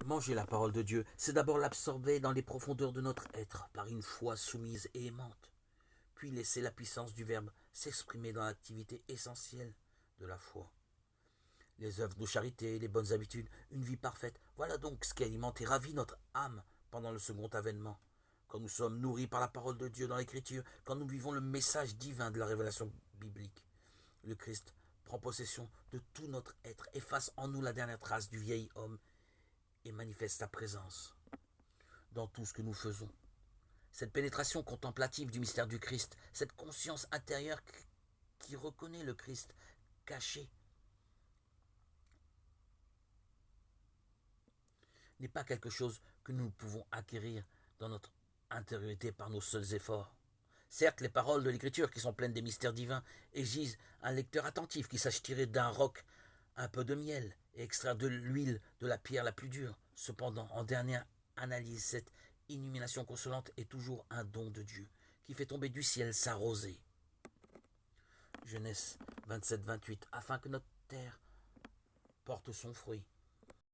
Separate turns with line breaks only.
Manger la parole de Dieu, c'est d'abord l'absorber dans les profondeurs de notre être par une foi soumise et aimante, puis laisser la puissance du Verbe s'exprimer dans l'activité essentielle de la foi. Les œuvres de charité, les bonnes habitudes, une vie parfaite, voilà donc ce qui alimente et ravit notre âme pendant le second avènement. Quand nous sommes nourris par la parole de Dieu dans l'Écriture, quand nous vivons le message divin de la révélation biblique, le Christ prend possession de tout notre être, efface en nous la dernière trace du vieil homme et manifeste sa présence dans tout ce que nous faisons. Cette pénétration contemplative du mystère du Christ, cette conscience intérieure qui reconnaît le Christ caché, n'est pas quelque chose que nous pouvons acquérir dans notre intériorité par nos seuls efforts. Certes, les paroles de l'Écriture, qui sont pleines des mystères divins, exigent un lecteur attentif qui sache tirer d'un roc un peu de miel et extraire de l'huile de la pierre la plus dure. Cependant, en dernière analyse, cette illumination consolante est toujours un don de Dieu, qui fait tomber du ciel sa rosée. Genèse 27-28, afin que notre terre porte son fruit,